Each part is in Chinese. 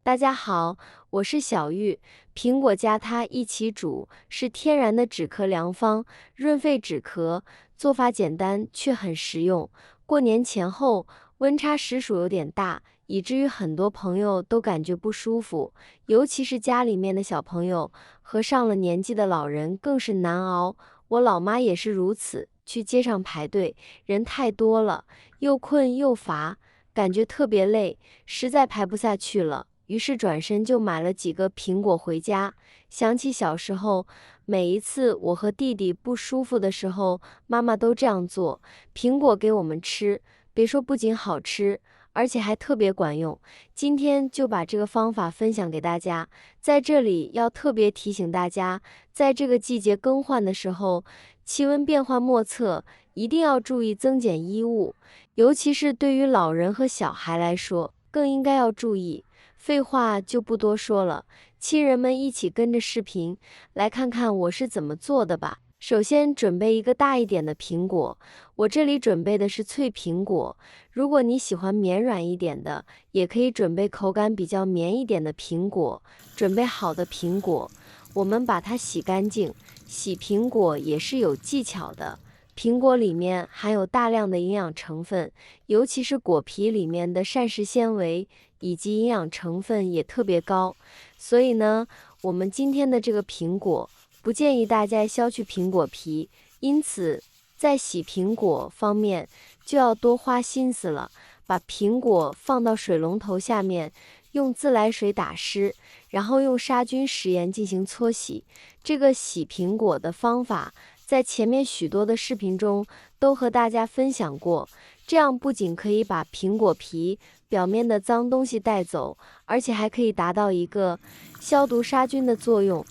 大家好，我是小玉。苹果加它一起煮是天然的止咳良方，润肺止咳，做法简单却很实用。过年前后温差实属有点大，以至于很多朋友都感觉不舒服，尤其是家里面的小朋友和上了年纪的老人更是难熬。我老妈也是如此，去街上排队，人太多了，又困又乏，感觉特别累，实在排不下去了。于是转身就买了几个苹果回家。想起小时候，每一次我和弟弟不舒服的时候，妈妈都这样做，苹果给我们吃。别说不仅好吃，而且还特别管用。今天就把这个方法分享给大家。在这里要特别提醒大家，在这个季节更换的时候，气温变化莫测，一定要注意增减衣物，尤其是对于老人和小孩来说，更应该要注意。废话就不多说了，亲人们一起跟着视频来看看我是怎么做的吧。首先准备一个大一点的苹果，我这里准备的是脆苹果，如果你喜欢绵软一点的，也可以准备口感比较绵一点的苹果。准备好的苹果，我们把它洗干净，洗苹果也是有技巧的。苹果里面含有大量的营养成分，尤其是果皮里面的膳食纤维以及营养成分也特别高，所以呢，我们今天的这个苹果不建议大家削去苹果皮，因此在洗苹果方面就要多花心思了。把苹果放到水龙头下面，用自来水打湿，然后用杀菌食盐进行搓洗。这个洗苹果的方法在前面许多的视频中都和大家分享过，这样不仅可以把苹果皮表面的脏东西带走，而且还可以达到一个消毒杀菌的作用。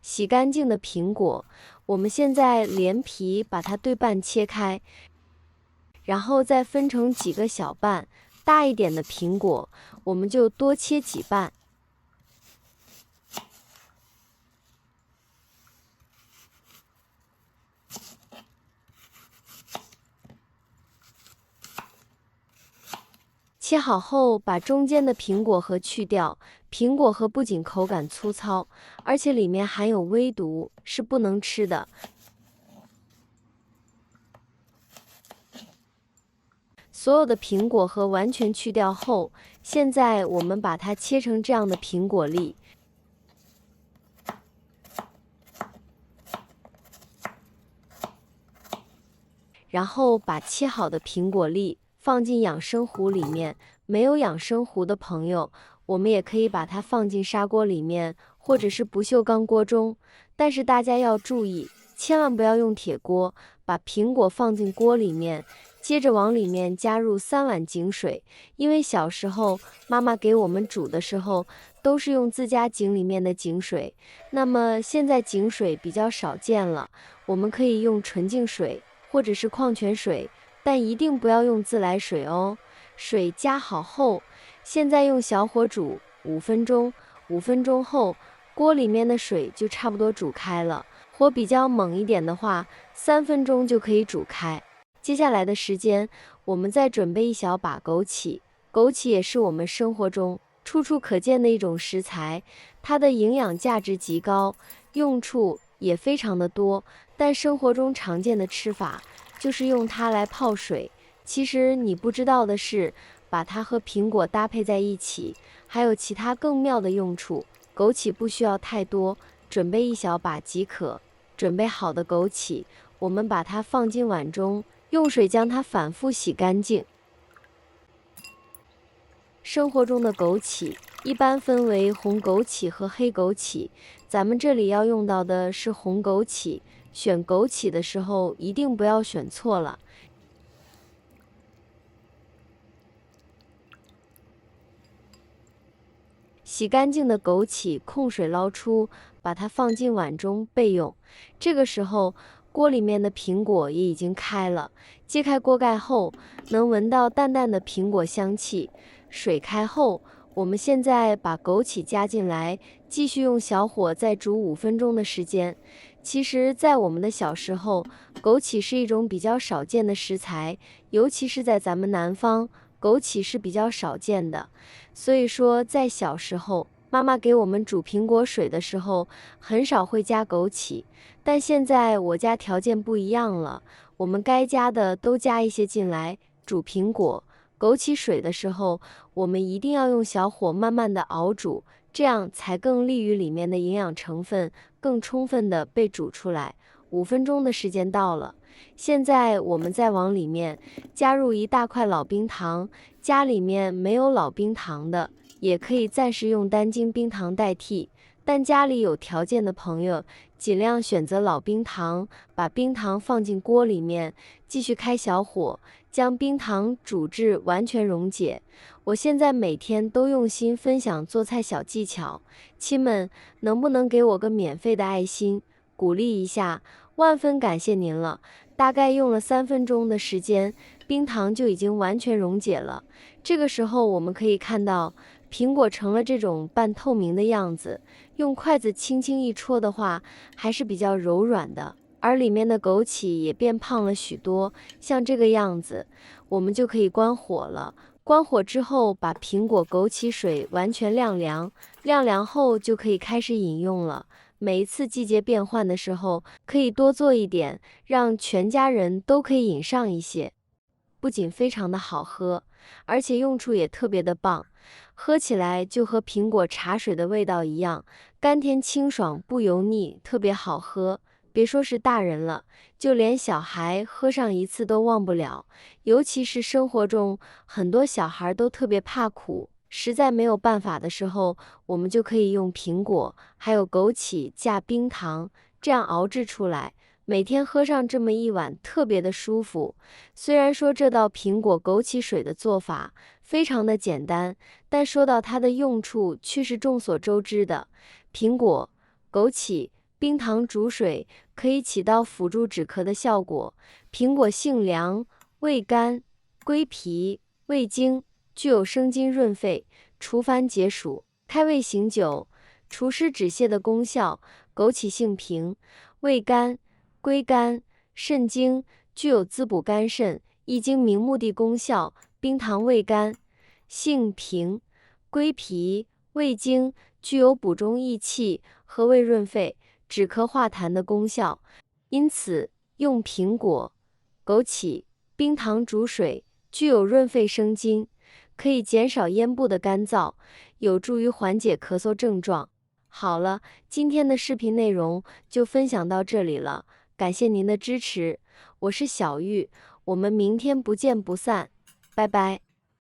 洗干净的苹果，我们现在连皮把它对半切开，然后再分成几个小瓣。大一点的苹果，我们就多切几瓣。切好后，把中间的苹果核去掉。苹果核不仅口感粗糙，而且里面含有微毒，是不能吃的。所有的苹果核完全去掉后，现在我们把它切成这样的苹果粒。然后把切好的苹果粒放进养生壶里面，没有养生壶的朋友，我们也可以把它放进砂锅里面，或者是不锈钢锅中。但是大家要注意，千万不要用铁锅。把苹果放进锅里面，接着往里面加入3碗井水，因为小时候妈妈给我们煮的时候，都是用自家井里面的井水。那么现在井水比较少见了，我们可以用纯净水或者是矿泉水，但一定不要用自来水哦。水加好后，现在用小火煮5分钟，5分钟后，锅里面的水就差不多煮开了。火比较猛一点的话，3分钟就可以煮开。接下来的时间，我们再准备一小把枸杞。枸杞也是我们生活中处处可见的一种食材，它的营养价值极高，用处也非常的多。但生活中常见的吃法就是用它来泡水。其实你不知道的是，把它和苹果搭配在一起，还有其他更妙的用处。枸杞不需要太多，准备一小把即可。准备好的枸杞，我们把它放进碗中，用水将它反复洗干净。生活中的枸杞一般分为红枸杞和黑枸杞，咱们这里要用到的是红枸杞。选枸杞的时候一定不要选错了。洗干净的枸杞控水捞出，把它放进碗中备用。这个时候，锅里面的苹果也已经开了。揭开锅盖后，能闻到淡淡的苹果香气。水开后，我们现在把枸杞加进来，继续用小火再煮5分钟的时间。其实，在我们的小时候，枸杞是一种比较少见的食材，尤其是在咱们南方，枸杞是比较少见的。所以说，在小时候，妈妈给我们煮苹果水的时候，很少会加枸杞。但现在我家条件不一样了，我们该加的都加一些进来。煮苹果、枸杞水的时候，我们一定要用小火慢慢的熬煮，这样才更利于里面的营养成分更充分的被煮出来。5分钟的时间到了，现在我们再往里面加入一大块老冰糖，家里面没有老冰糖的，也可以暂时用单晶冰糖代替。但家里有条件的朋友，尽量选择老冰糖，把冰糖放进锅里面，继续开小火，将冰糖煮至完全溶解。我现在每天都用心分享做菜小技巧，亲们能不能给我个免费的爱心，鼓励一下？万分感谢您了。大概用了3分钟的时间，冰糖就已经完全溶解了。这个时候我们可以看到，苹果成了这种半透明的样子，用筷子轻轻一戳的话，还是比较柔软的。而里面的枸杞也变胖了许多，像这个样子，我们就可以关火了。关火之后，把苹果枸杞水完全晾凉，晾凉后就可以开始饮用了。每一次季节变换的时候，可以多做一点，让全家人都可以饮上一些。不仅非常的好喝，而且用处也特别的棒，喝起来就和苹果茶水的味道一样，甘甜清爽，不油腻，特别好喝。别说是大人了，就连小孩喝上一次都忘不了。尤其是生活中很多小孩都特别怕苦，实在没有办法的时候，我们就可以用苹果还有枸杞加冰糖，这样熬制出来。每天喝上这么一碗，特别的舒服。虽然说这道苹果枸杞水的做法非常的简单，但说到它的用处，却是众所周知的。苹果、枸杞、冰糖煮水可以起到辅助止咳的效果。苹果性凉、味甘、归脾、味精，具有生津润肺、除烦解暑、开胃醒酒、除湿止泻的功效。枸杞性平、味甘、归肝、肾经，具有滋补肝肾、益精明目的功效。冰糖味甘、性平、归脾、味精，具有补中益气、和胃润肺、止咳化痰的功效。因此，用苹果、枸杞、冰糖煮水，具有润肺生津，可以减少咽部的干燥，有助于缓解咳嗽症状。好了，今天的视频内容就分享到这里了。感谢您的支持，我是小玉，我们明天不见不散，拜拜。